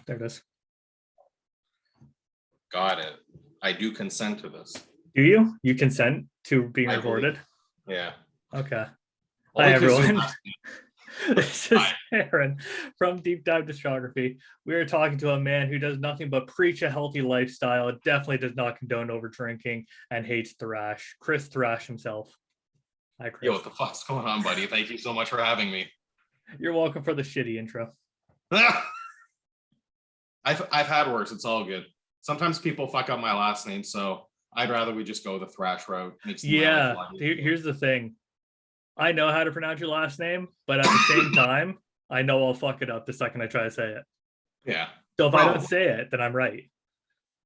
There it is. Got it. I do consent to this. Do you? You consent to being I recorded? Yeah. Okay. Only Hi, 'cause you everyone. asked me. This is Aaron from Deep Dive Discography. We are talking to a man who does nothing but preach a healthy lifestyle, definitely does not condone over drinking, and hates thrash. Chris Thrash himself. Hi, Chris. Yo, what the fuck's going on, buddy? Thank you so much for having me. You're welcome for the shitty intro. I've had worse. It's all good. Sometimes people fuck up my last name, so I'd rather we just go the Thrash route. Yeah, here's the thing. I know how to pronounce your last name, but at the same time, I know I'll fuck it up the second I try to say it. Yeah. So if I don't say it, then I'm right.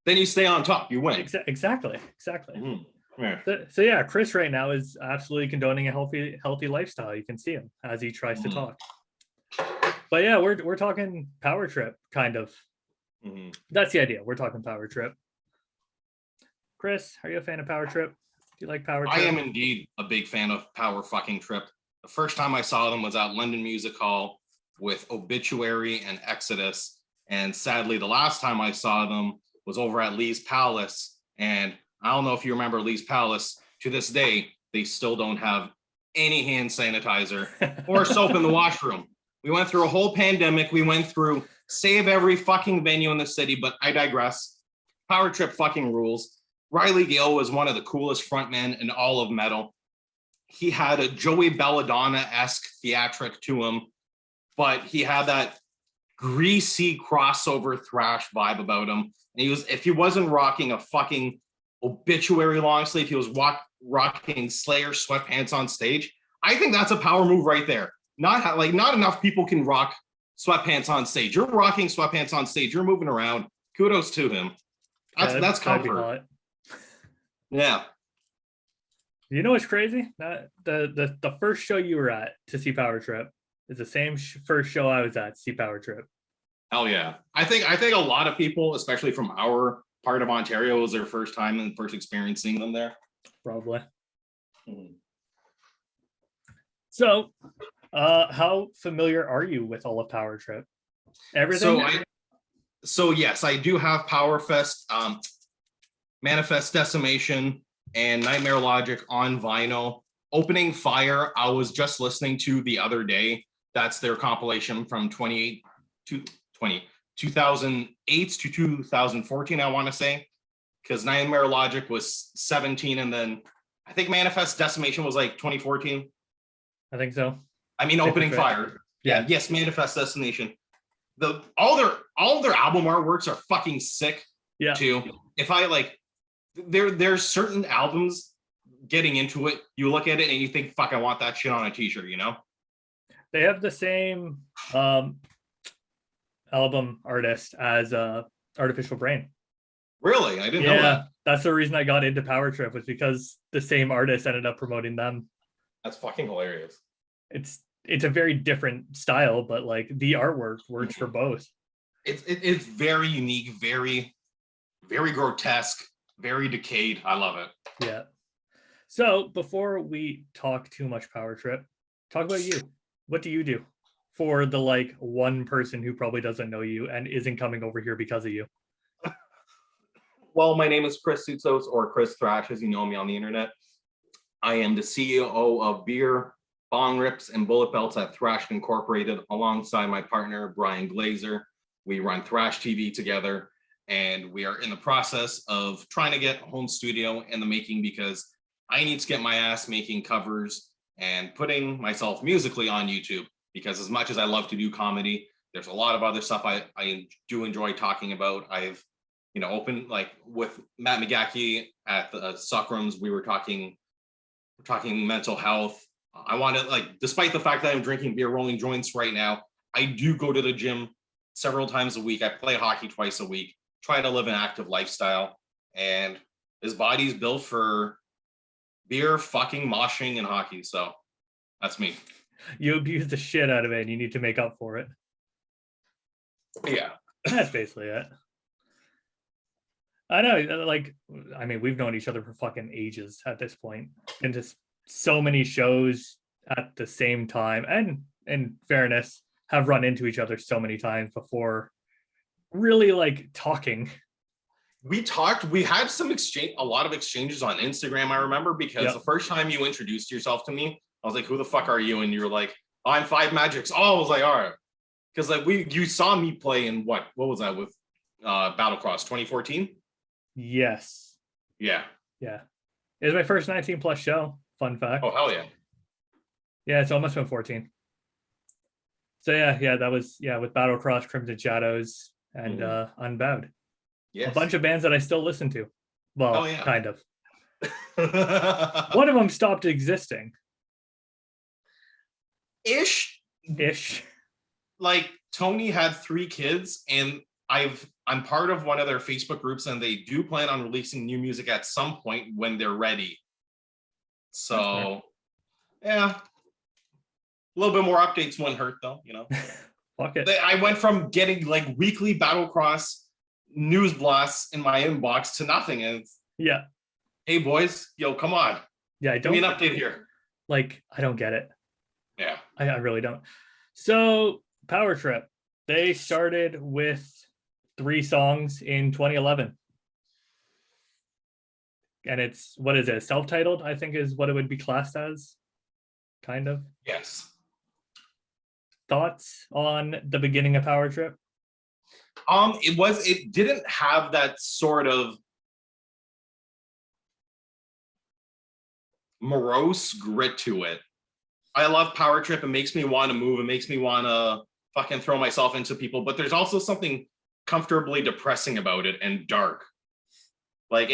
Then you stay on top. You win. Exactly. Mm-hmm. Yeah. So yeah, Chris right now is absolutely condoning a healthy lifestyle. You can see him as he tries to talk. But yeah, we're talking power trip, kind of. Mm-hmm. That's the idea. We're talking power trip. Chris, are you a fan of power trip? Do you like power trip? I am indeed a big fan of power fucking trip. The first time I saw them was at London Music Hall with Obituary and Exodus. And sadly, the last time I saw them was over at Lee's Palace. And I don't know if you remember Lee's Palace. To this day, they still don't have any hand sanitizer or soap in the washroom. We went through a whole pandemic. We went through save every fucking venue in the city, but I digress. Power trip fucking rules. Riley Gale was one of the coolest frontmen in all of metal. He had a Joey Belladonna-esque theatric to him, but he had that greasy crossover thrash vibe about him. And if he wasn't rocking a fucking Obituary long sleeve, he was rocking Slayer sweatpants on stage. I think that's a power move right there. Not enough people can rock sweatpants on stage. You're rocking sweatpants on stage. You're moving around. Kudos to him. That's comfort. Yeah. You know what's crazy? The first show you were at to see Power Trip is the same first show I was at to see Power Trip. Hell yeah. I think a lot of people, especially from our part of Ontario, was their first time and first experiencing them there. Probably. Mm-hmm. So, how familiar are you with all of Power Trip? Everything? So yes, I do have Powerfest, Manifest Decimation, and Nightmare Logic on vinyl. Opening Fire, I was just listening to the other day. That's their compilation from 2008 to 2014, I want to say, because Nightmare Logic was 17, and then I think Manifest Decimation was like 2014. I think so. I mean, Opening Fire. Yeah. Yes, Manifest Destination. All their album artworks are fucking sick. Yeah. Too. If I like, there's certain albums, getting into it, you look at it and you think, fuck, I want that shit on a t-shirt, you know? They have the same album artist as Artificial Brain. Really? I didn't know that. That's the reason I got into Power Trip, was because the same artist ended up promoting them. That's fucking hilarious. It's a very different style, but like the artwork works for both. It's very unique, very, very grotesque, very decayed. I love it. Yeah. So before we talk too much Power Trip, talk about you. What do you do for the like one person who probably doesn't know you and isn't coming over here because of you? Well, my name is Chris Thrash, or Chris Thrash, as you know me on the internet. I am the CEO of Beer, Bong Rips, and Bullet Belts at Thrash Incorporated, alongside my partner, Brian Glazer. We run Thrash TV together, and we are in the process of trying to get a home studio in the making, because I need to get my ass making covers and putting myself musically on YouTube, because as much as I love to do comedy, there's a lot of other stuff I do enjoy talking about. I've, opened, like with Matt McGackie at the Suckrums, we were talking mental health. I want to, like, despite the fact that I'm drinking beer, rolling joints right now, I do go to the gym several times a week. I play hockey twice a week, try to live an active lifestyle, and his body's built for beer, fucking, moshing, and hockey. So that's me. You abuse the shit out of it and you need to make up for it. Yeah. That's basically it. I know, like, I mean, we've known each other for fucking ages at this point, and just so many shows at the same time, and in fairness, have run into each other so many times before really like talking. We had a lot of exchanges on Instagram, I remember, because the first time you introduced yourself to me, I was like, who the fuck are you? And you were like, oh, I'm Five Magics. Oh, I was like, all right. Because like you saw me play in what was that with Battlecross 2014? Yes. Yeah. Yeah. It was my first 19 plus show. Fun fact. Oh, hell yeah. Yeah, it's almost been 14. So yeah, that was with Battlecross, Crimson Shadows, and Unbowed. Yes. A bunch of bands that I still listen to. Well, kind of. One One of them stopped existing. Ish. Like Tony had 3 kids, and I'm part of one of their Facebook groups, and they do plan on releasing new music at some point when they're ready. So yeah. A little bit more updates wouldn't hurt though, you know. Fuck it. I went from getting like weekly Battlecross news blasts in my inbox to nothing. And hey boys, yo, come on. Yeah, give me an update here. Like, I don't get it. Yeah. I really don't. So Power Trip, they started with 3 songs in 2011. And it's, what is it? Self-titled, I think is what it would be classed as. Kind of. Yes. Thoughts on the beginning of Power Trip? It didn't have that sort of morose grit to it. I love Power Trip. It makes me want to move. It makes me want to fucking throw myself into people. But there's also something comfortably depressing about it and dark. Like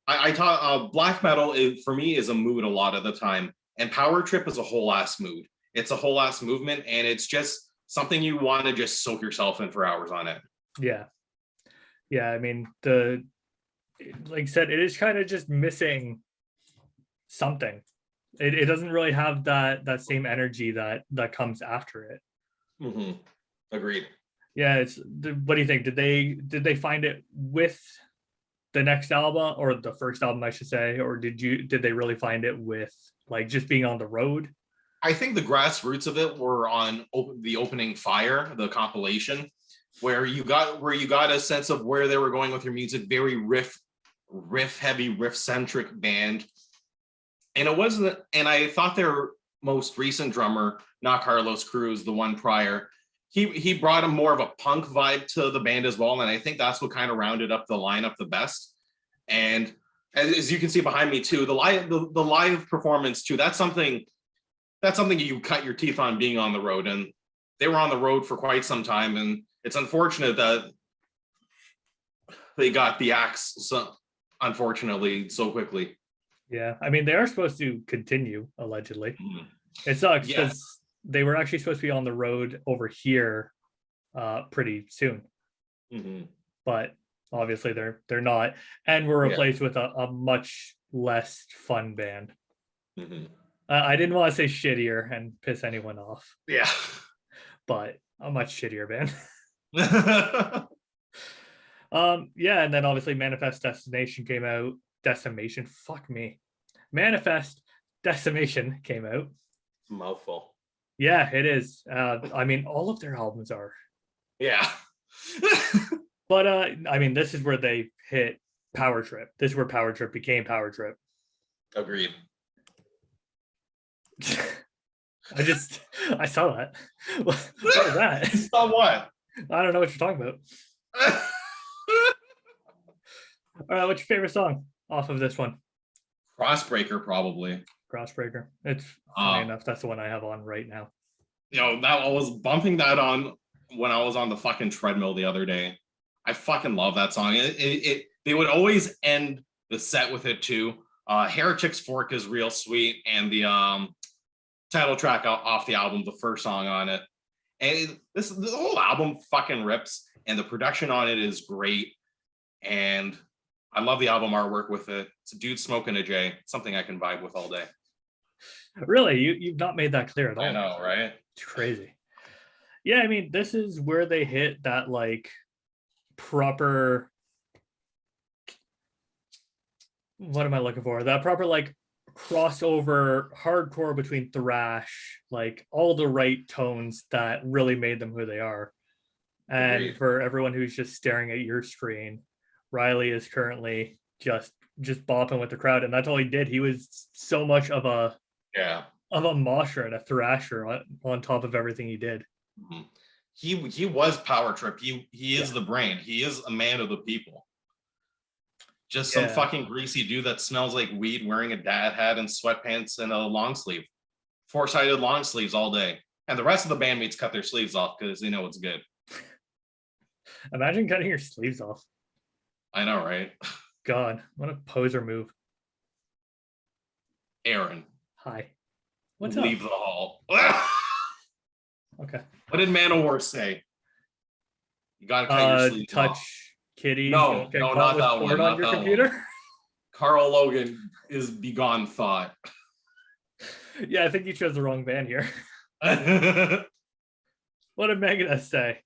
I thought black metal for me is a mood a lot of the time, and Power Trip is a whole ass mood. It's a whole ass movement, and it's just something you want to just soak yourself in for hours on it. Yeah. I mean, like I said, it is kind of just missing something. It doesn't really have that same energy that comes after it. Mm-hmm. Agreed. Yeah, what do you think? Did they find it with the next album, or the first album, I should say, or did they really find it with like just being on the road? I think the grassroots of it were on the Opening Fire, the compilation, where you got a sense of where they were going with your music. Very riff heavy, riff centric band. And it wasn't, and I thought their most recent drummer, not Carlos Cruz, the one prior, he brought a more of a punk vibe to the band as well. And I think that's what kind of rounded up the lineup the best. And as you can see behind me too, the live performance too, that's something you cut your teeth on being on the road. And they were on the road for quite some time. And it's unfortunate that they got the axe, unfortunately, so quickly. Yeah, I mean, they are supposed to continue, allegedly. It sucks because they were actually supposed to be on the road over here pretty soon. But obviously they're not, and were replaced with a much less fun band. I didn't want to say shittier and piss anyone off. Yeah. But a much shittier band. And then obviously Manifest Destination came out. Manifest Decimation came out. Mouthful. Yeah, it is. I mean, all of their albums are. Yeah. But I mean, this is where they hit Power Trip. This is where Power Trip became Power Trip. Agreed. I saw that. What was that? You saw what? I don't know what you're talking about. All right, what's your favorite song off of this one? Crossbreaker, probably. Crossbreaker. It's funny enough. That's the one I have on right now. I was bumping that on when I was on the fucking treadmill the other day. I fucking love that song. They would always end the set with it too. Heretic's Fork is real sweet, and the title track off the album, the first song on it. And the whole album fucking rips, and the production on it is great. And I love the album artwork with it. It's a dude smoking a J. It's something I can vibe with all day. Really? You've not made that clear at all. I know, right? It's crazy. Yeah, I mean, this is where they hit that like proper, what am I looking for? That proper like crossover hardcore between thrash, like all the right tones that really made them who they are. And Agreed. for everyone who's just staring at your screen, Riley is currently just bopping with the crowd, and that's all he did. He was so much of a mosher and a thrasher on top of everything he did. Mm-hmm. He was Power Trip. He is the brain. He is a man of the people. Just some fucking greasy dude that smells like weed, wearing a dad hat and sweatpants and a long sleeve, 4-sided long sleeves all day. And the rest of the bandmates cut their sleeves off because they know it's good. Imagine cutting your sleeves off. I know, right? God, what a poser move. Aaron. Hi. What's Leave up? the hall. Okay. What did Manowar say? You gotta cut your sleeves touch off. kitties. No, not that one. On your computer. Carl Logan is begone thought. Yeah, I think you chose the wrong band here. What did Megadeth say?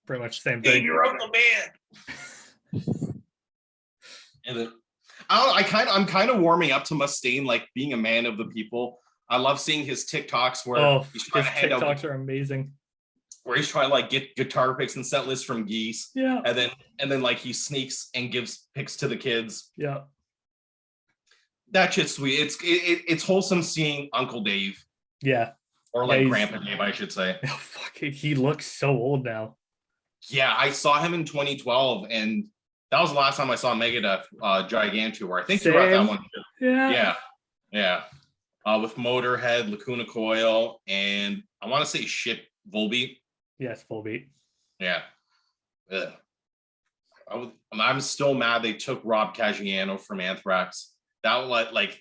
Pretty much the same thing. You're up the band. And then I'm kind of warming up to Mustaine, like being a man of the people. I love seeing his TikToks where he's trying to hand TikToks are amazing. Where he's trying to like get guitar picks and set lists from Geese. Yeah. And then like he sneaks and gives picks to the kids. Yeah. That shit's sweet. It's wholesome seeing Uncle Dave. Yeah. Or like Grandpa Dave, I should say. Oh, fuck, he looks so old now. Yeah, I saw him in 2012, and that was the last time I saw Megadeth Gigantour. I think you were at that one too. Yeah. With Motorhead, Lacuna Coil, and I want to say Volbeat. Yes, Volbeat. Yeah. I'm still mad they took Rob Caggiano from Anthrax. That like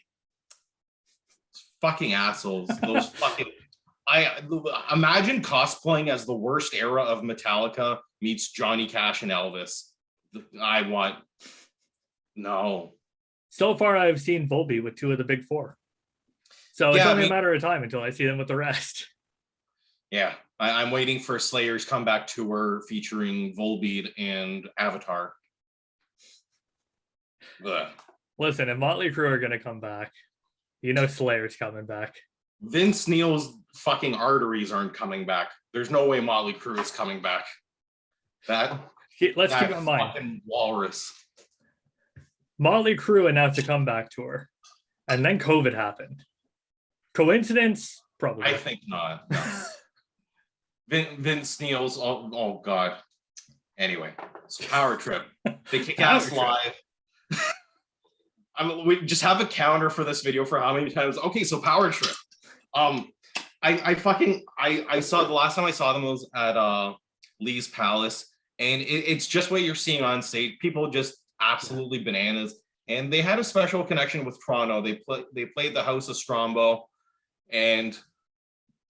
fucking assholes. Those fucking. I imagine cosplaying as the worst era of Metallica meets Johnny Cash and Elvis. No. So far, I've seen Volbeat with 2 of the big 4. So it's only a matter of time until I see them with the rest. Yeah, I'm waiting for Slayer's comeback tour featuring Volbeat and Avatar. Ugh. Listen, if Motley Crue are going to come back, you know Slayer's coming back. Vince Neil's fucking arteries aren't coming back. There's no way Motley Crue is coming back. Let's keep in mind. Fucking walrus. Motley Crue announced a comeback tour, and then COVID happened. Coincidence? Probably. I think not. No. Vince Neil's. Oh God. Anyway, so Power Trip. They kick ass live. We just have a counter for this video for how many times. Okay, so Power Trip. I saw the last time I saw them was at Lee's Palace, and it's just what you're seeing on stage. People just absolutely bananas, and they had a special connection with Toronto. They played the House of Strombo, and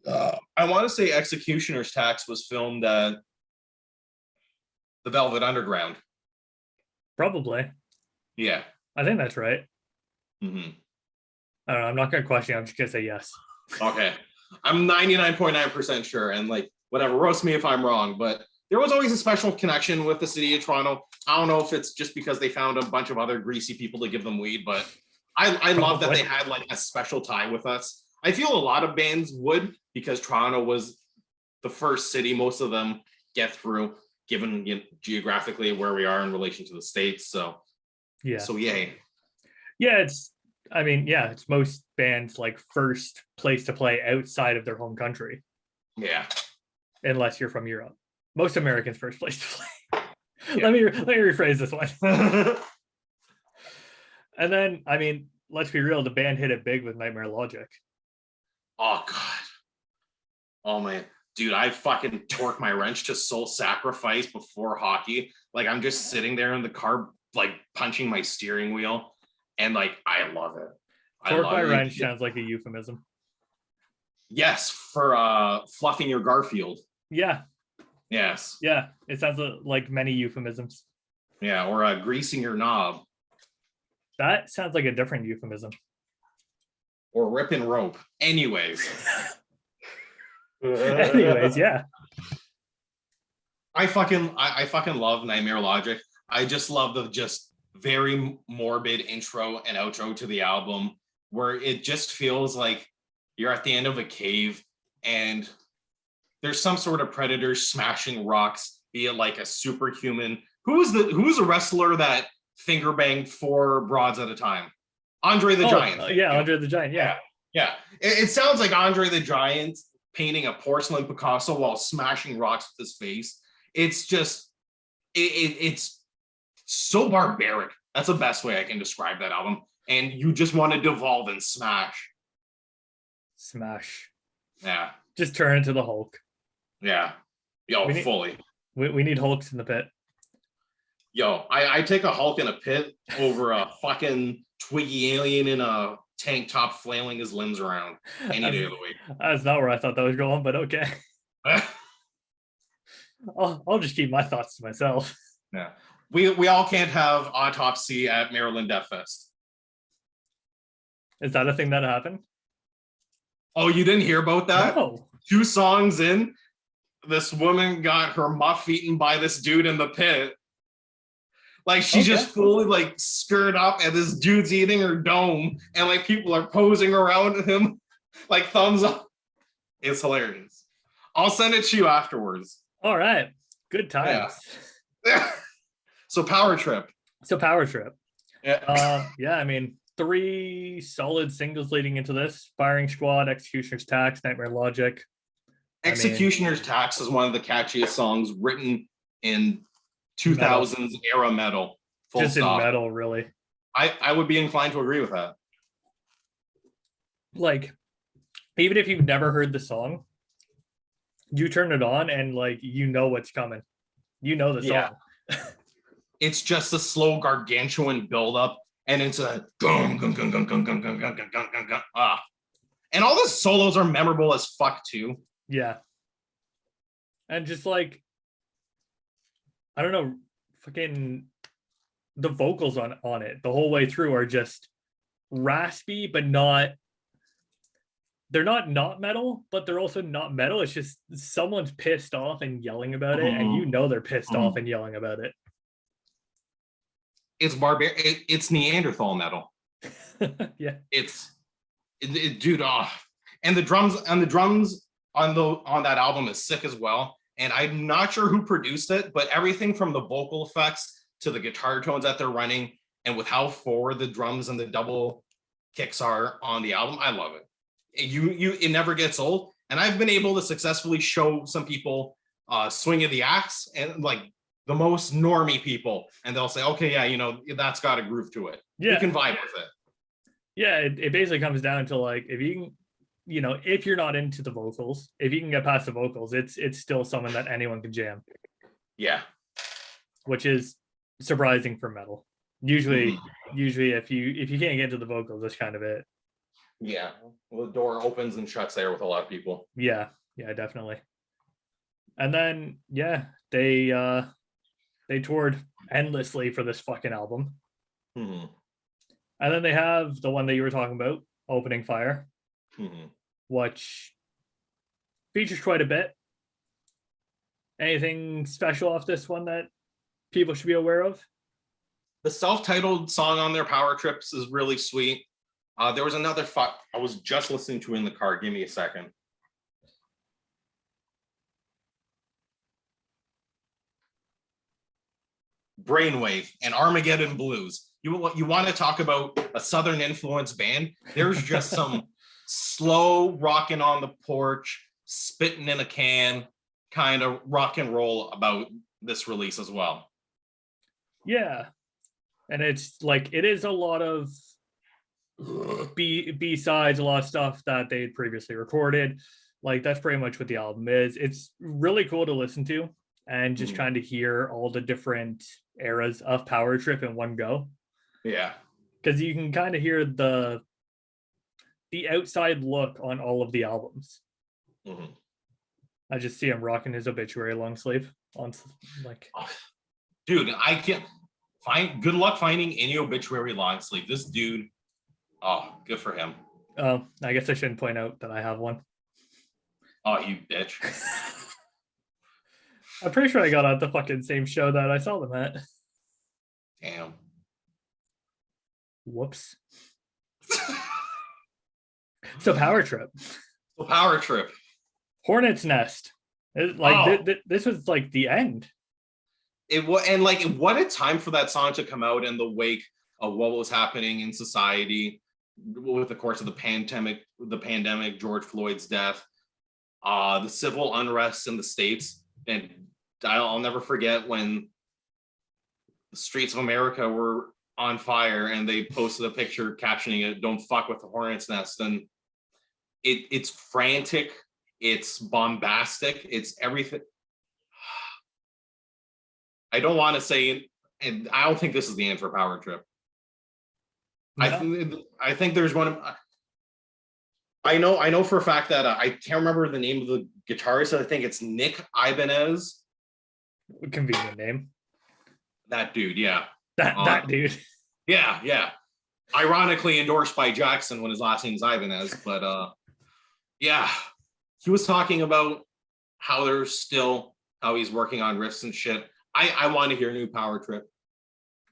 I want to say Executioner's Tax was filmed at the Velvet Underground. Probably. Yeah. I think that's right. Mm-hmm. I don't know. I'm not going to question you. I'm just going to say yes. Okay. I'm 99.9% sure. And like, whatever, roast me if I'm wrong. But there was always a special connection with the city of Toronto. I don't know if it's just because they found a bunch of other greasy people to give them weed, but I love that they had like a special tie with us. I feel a lot of bands would, because Toronto was the first city most of them get through, given geographically where we are in relation to the States. So yeah. So yay. Yeah, it's most bands like first place to play outside of their home country. Yeah. Unless you're from Europe. Most Americans first place to play. Yeah. Let me rephrase this one. And then, let's be real, the band hit it big with Nightmare Logic. Oh God. Oh man. Dude, I fucking torque my wrench to Soul Sacrifice before hockey. Like I'm just sitting there in the car, like punching my steering wheel, and like I love it. Torque my wrench sounds like a euphemism. Yes, for fluffing your Garfield. Yeah. Yes. Yeah, it sounds like many euphemisms. Yeah, or greasing your knob. That sounds like a different euphemism. Or ripping rope. Anyways. Yeah. I fucking love Nightmare Logic. I just love the just very morbid intro and outro to the album, where it just feels like you're at the end of a cave and there's some sort of predator smashing rocks, be it like a superhuman. Who was a wrestler that finger banged 4 broads at a time? Andre the Giant. Yeah, Andre the Giant. Yeah. Yeah. It sounds like Andre the Giant painting a porcelain Picasso while smashing rocks with his face. It's just, it's so barbaric. That's the best way I can describe that album. And you just want to devolve and smash. Smash. Yeah. Just turn into the Hulk. Yeah. Yo, fully. We need Hulks in the pit. Yo, I take a Hulk in a pit over a fucking twiggy alien in a tank top flailing his limbs around any day of the week. That's not where I thought that was going, but okay. I'll just keep my thoughts to myself. Yeah. We all can't have autopsy at Maryland Death Fest. Is that a thing that happened? Oh, you didn't hear about that? No. 2 songs in, this woman got her muff eaten by this dude in the pit. Like she just fully like skirt up and this dude's eating her dome and like people are posing around him like thumbs up. It's hilarious. I'll send it to you afterwards. All right. Good times. Yeah. So Power Trip. Yeah. I mean, 3 solid singles leading into this: Firing Squad, Executioner's Tax, Nightmare Logic. Executioner's Tax is one of the catchiest songs written in 2000s era metal. Just stop. In metal, really. I would be inclined to agree with that. Like, even if you've never heard the song, you turn it on and like you know what's coming. You know the song. Yeah. It's just a slow gargantuan buildup, and it's a gung gung gung gung gung gung gung gung gung gung gung. Ah. And all the solos are memorable as fuck too. Yeah. And just like, I don't know, fucking the vocals on it the whole way through are just raspy, but they're not metal, but they're also not metal. It's just someone's pissed off and yelling about it, and you know they're pissed off and yelling about it. It's barbaric. It's Neanderthal metal. Yeah. Dude. And the drums on that album is sick as well. And I'm not sure who produced it, but everything from the vocal effects to the guitar tones that they're running, and with how forward the drums and the double kicks are on the album, I love it. It never gets old. And I've been able to successfully show some people Swing of the Axe, and like the most normie people, and they'll say, okay, yeah, that's got a groove to it. Yeah. You can vibe with it. Yeah, it basically comes down to like, if you can, if you're not into the vocals, if you can get past the vocals, it's still something that anyone can jam. Yeah. Which is surprising for metal. Usually if you can't get to the vocals, that's kind of it. Yeah. Well, the door opens and shuts there with a lot of people. Yeah, definitely. And then they toured endlessly for this fucking album. Mm-hmm. And then they have the one that you were talking about, Opening Fire, which features quite a bit. Anything special off this one that people should be aware of? The self-titled song on their Power Trips is really sweet. There was another I was just listening to in the car. Give me a second. Brainwave and Armageddon Blues. You want to talk about a Southern influence band? There's just some slow rocking on the porch, spitting in a can kind of rock and roll about this release as well. Yeah. And it's like, it is a lot of B-sides, a lot of stuff that they had previously recorded. Like, that's pretty much what the album is. It's really cool to listen to and just kind of hear all the different eras of Power Trip in one go. Yeah. Because you can kind of hear the outside look on all of the albums. I just see him rocking his Obituary long sleeve on, like, dude, I can't good luck finding any Obituary long sleeve. This dude, good for him. Oh, I guess I shouldn't point out that I have one. Oh, you bitch. I'm pretty sure I got at the fucking same show that I saw them at. Damn. Whoops. So Power Trip. Power Trip. Hornet's Nest. This was like the end. It was, and like what a time for that song to come out in the wake of what was happening in society with the course of the pandemic, George Floyd's death, the civil unrest in the States. And I'll never forget when the streets of America were on fire and they posted a picture captioning it, "Don't fuck with the hornet's nest." And it's frantic, it's bombastic, it's everything. I don't want to say, and I don't think this is the end for Power Trip. No. I think there's one. I know for a fact that I can't remember the name of the guitarist. I think it's Nick Ibanez. Convenient name. That dude, yeah. That dude. Yeah. Ironically endorsed by Jackson when his last name is Ibanez, but yeah, he was talking about how he's working on riffs and shit. I want to hear new Power Trip.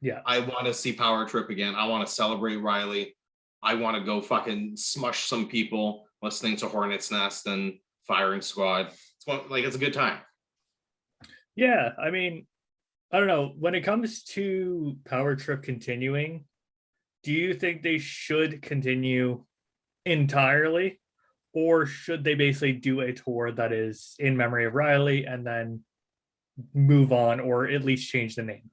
Yeah. I want to see Power Trip again. I want to celebrate Riley. I want to go fucking smush some people listening to Hornet's Nest and Firing Squad. It's a good time. Yeah, I mean, I don't know. When it comes to Power Trip continuing, do you think they should continue entirely? Or should they basically do a tour that is in memory of Riley and then move on, or at least change the name?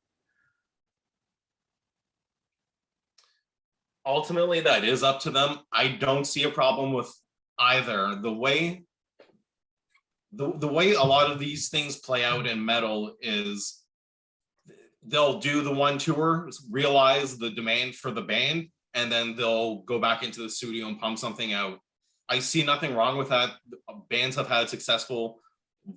Ultimately, that is up to them. I don't see a problem with either. The way a lot of these things play out in metal is they'll do the one tour, realize the demand for the band, and then they'll go back into the studio and pump something out. I see nothing wrong with that. Bands have had successful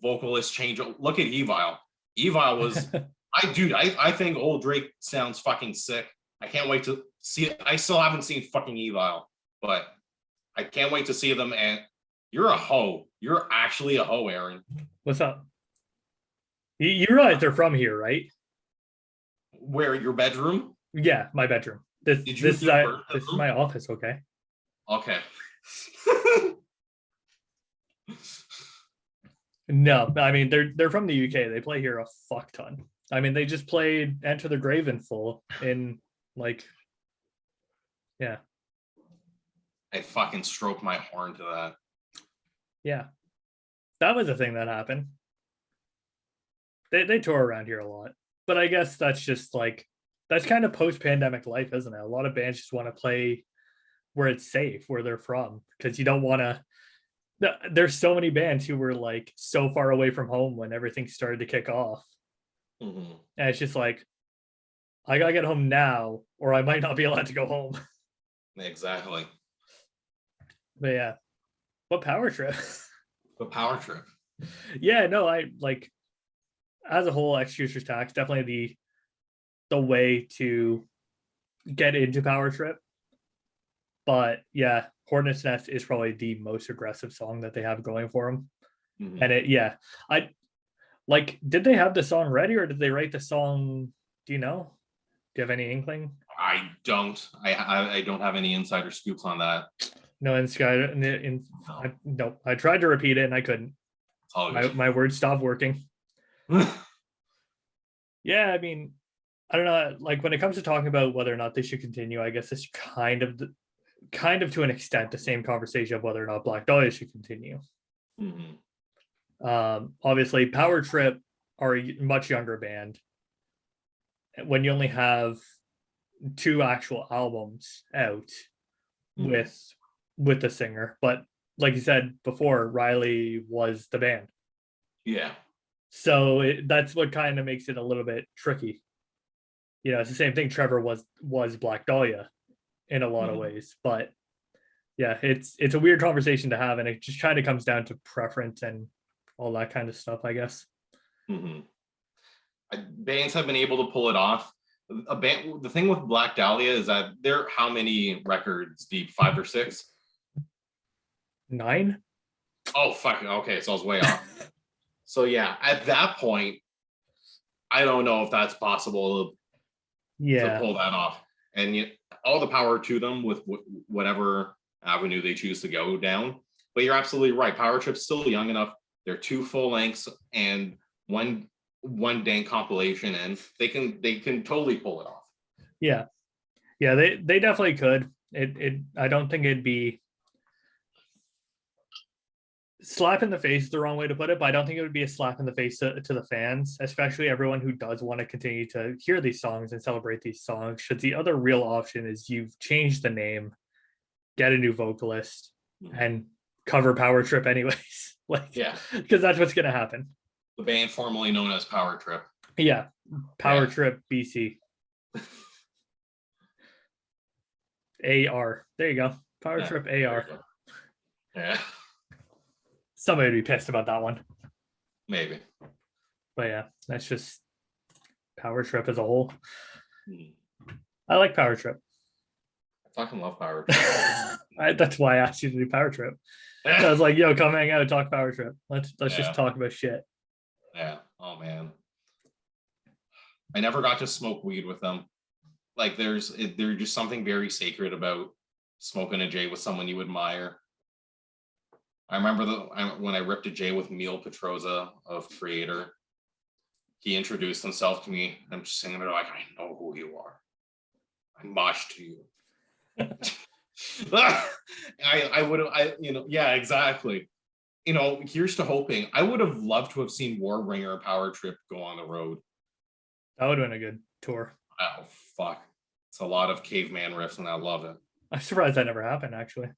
vocalist change. Look at Evil. Evil was, I think old Drake sounds fucking sick. I can't wait to see it. I still haven't seen fucking Evil, but I can't wait to see them. And you're a hoe. You're actually a hoe, Aaron. What's up? You realize they're from here, right? Where, your bedroom? Yeah, my bedroom. This is my office. Okay. Okay. No, I mean they're from the UK. They play here a fuck ton. I mean, they just played Enter the Grave in full in yeah. I fucking stroked my horn to that. Yeah. That was a thing that happened. They tour around here a lot. But I guess that's just that's kind of post-pandemic life, isn't it? A lot of bands just want to play where it's safe, where they're from, because you don't want to. There's so many bands who were so far away from home when everything started to kick off. Mm-hmm. And it's just I gotta get home now, or I might not be allowed to go home. Exactly. But yeah, what Power Trip? What Power Trip? Yeah, no, I as a whole, Executioner's Tax definitely the way to get into Power Trip. But yeah, Hornet's Nest is probably the most aggressive song that they have going for them. Mm-hmm. And did they have the song ready, or did they write the song? Do you know? Do you have any inkling? I don't. I don't have any insider scoops on that. No, no. I tried to repeat it and I couldn't. My words stopped working. Yeah, I mean, I don't know. When it comes to talking about whether or not they should continue, I guess it's kind of to an extent the same conversation of whether or not Black Dahlia should continue. Mm-hmm. Obviously, Power Trip are a much younger band. When you only have 2 actual albums out mm-hmm. with the singer, but like you said before, Riley was the band. Yeah. So that's what kind of makes it a little bit tricky. It's the same thing. Trevor was Black Dahlia in a lot mm-hmm. of ways, but yeah, it's a weird conversation to have, and it just kind of comes down to preference and all that kind of stuff, I guess. Mm-hmm. Bands have been able to pull it off. The thing with Black Dahlia is that they're how many records deep? 5 or 6? 9? Oh fuck! Okay, so I was way off. So yeah, at that point, I don't know if that's possible to pull that off. And all the power to them with whatever avenue they choose to go down. But you're absolutely right. Power Trip's still young enough. They're 2 full lengths and one dank compilation, and they can totally pull it off. Yeah, they definitely could. I don't think it'd be slap in the face is the wrong way to put it, but I don't think it would be a slap in the face to the fans, especially everyone who does want to continue to hear these songs and celebrate these songs. Because the other real option is you've changed the name, get a new vocalist, and cover Power Trip anyways. Because that's what's gonna happen. The band formerly known as Power Trip. Yeah, Power Trip BC. AR. There you go. Power Trip AR. Yeah. Somebody would be pissed about that one. Maybe. But yeah, that's just Power Trip as a whole. I like Power Trip. I fucking love Power Trip. That's why I asked you to do Power Trip. I was like, yo, come hang out and talk Power Trip. Let's just talk about shit. Yeah. Oh man. I never got to smoke weed with them. Like there's just something very sacred about smoking a J with someone you admire. I remember when I ripped a J with Neil Petroza of Creator. He introduced himself to me. I'm just sitting there like, I know who you are. I mosh to you. Yeah, exactly. Here's to hoping. I would have loved to have seen Warbringer and Power Trip go on the road. That would have been a good tour. Oh, fuck. It's a lot of caveman riffs, and I love it. I'm surprised that never happened, actually.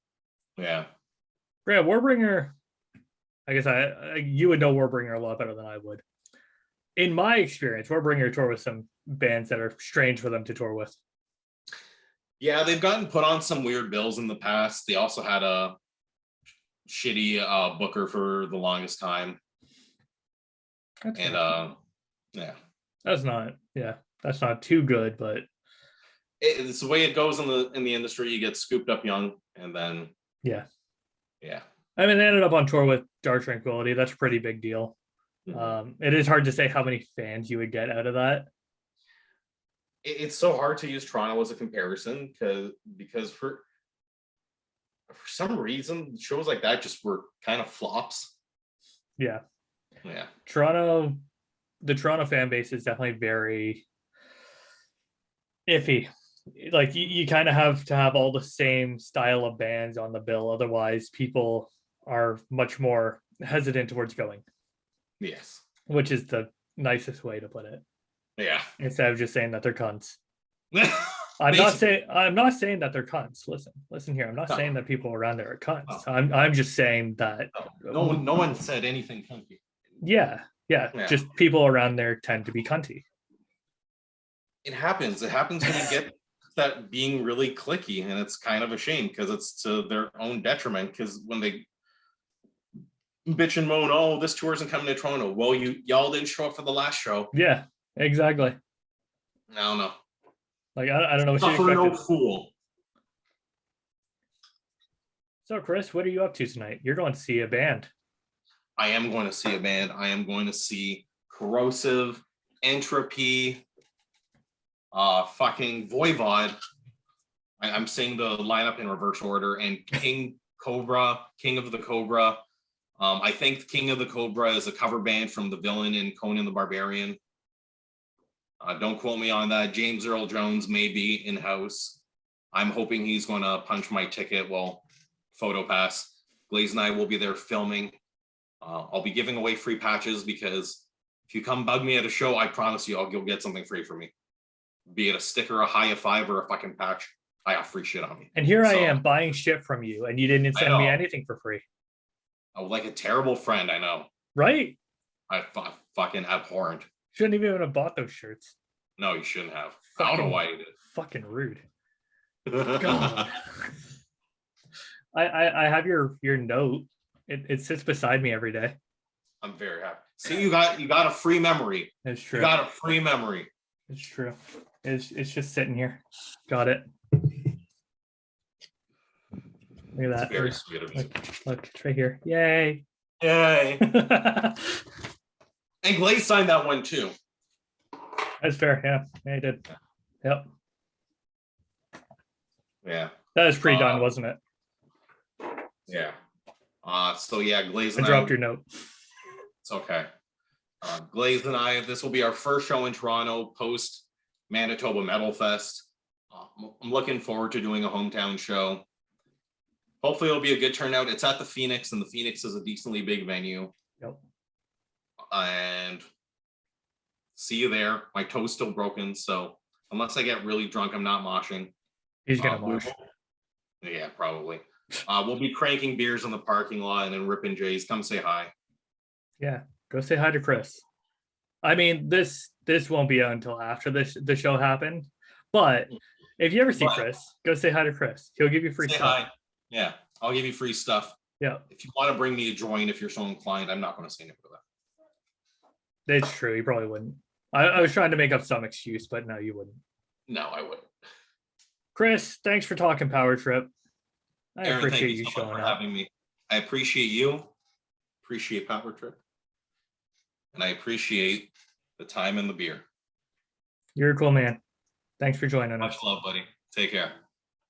Yeah. Yeah, Warbringer, I guess you would know Warbringer a lot better than I would. In my experience, Warbringer tour with some bands that are strange for them to tour with. Yeah, they've gotten put on some weird bills in the past. They also had a shitty booker for the longest time. Yeah. That's not too good, but it's the way it goes in the industry. You get scooped up young, and then yeah. I mean, they ended up on tour with Dark Tranquility. That's a pretty big deal. Mm-hmm. It is hard to say how many fans you would get out of that. It's so hard to use Toronto as a comparison because for some reason shows like that just were kind of flops. Yeah. The Toronto fan base is definitely very iffy. Like you kind of have to have all the same style of bands on the bill, otherwise people are much more hesitant towards going. Yes, which is the nicest way to put it. Yeah, instead of just saying that they're cunts. I'm not saying that they're cunts. Listen here. I'm not saying that people around there are cunts. Oh. I'm just saying that no one said anything cunty. Yeah. Just people around there tend to be cunty. It happens when you get that being really cliquey, and it's kind of a shame because it's to their own detriment. Because when they bitch and moan, oh, this tour isn't coming to Toronto. Well, y'all didn't show up for the last show. Yeah, exactly. I don't know. Like I don't know what you expected. No fool. So, Chris, what are you up to tonight? You're going to see a band. I am going to see a band. I am going to see Corrosive, Entropy, fucking Voivod. I'm saying the lineup in reverse order, and King of the Cobra. I think King of the Cobra is a cover band from The Villain and Conan the Barbarian. Don't quote me on that. James Earl Jones may be in-house. I'm hoping he's going to punch my ticket. Well, photo pass. Glaze and I will be there filming. I'll be giving away free patches because if you come bug me at a show, I promise you'll get something free from me. Be it a sticker, a high five, or a fucking patch. I got free shit on me. And here I am buying shit from you, and you didn't send me anything for free. Oh, like a terrible friend, I know. Right? I fucking abhorrent. Shouldn't even have bought those shirts. No, you shouldn't have. I don't know why you did. Fucking rude. God. I have your note. It sits beside me every day. I'm very happy. See, you got a free memory. It's true. You got a free memory. It's true. It's just sitting here. Got it. Look at that. It's very sweet of you. Look, it's right here. Yay. Yay. And Glaze signed that one too. That's fair. Yeah, he did. Yep. Yeah. That was pre-done, wasn't it? Yeah. So yeah, Glaze. I dropped your note. It's okay. Glaze and I, this will be our first show in Toronto post Manitoba Metal Fest. I'm looking forward to doing a hometown show. Hopefully it'll be a good turnout. It's at the Phoenix, and the Phoenix is a decently big venue. Yep. And see you there. My toe's still broken, so unless I get really drunk, I'm not moshing. He's gonna mosh. Yeah, probably. We'll be cranking beers in the parking lot and then ripping J's. Come say hi. Yeah, go say hi to Chris. I mean, this won't be out until after the show happened, but if you ever see Chris, go say hi to Chris. He'll give you free stuff. Hi. Yeah, I'll give you free stuff. Yeah. If you want to bring me a joint, if you're so inclined, I'm not going to say no to that. It's true. You probably wouldn't. I was trying to make up some excuse, but no, you wouldn't. No, I wouldn't. Chris, thanks for talking Power Trip. I Aaron, appreciate thank you so much showing for up. having me. I appreciate you. Appreciate Power Trip. And I appreciate the time and the beer. You're a cool man. Thanks for joining us. Much love, buddy. Take care.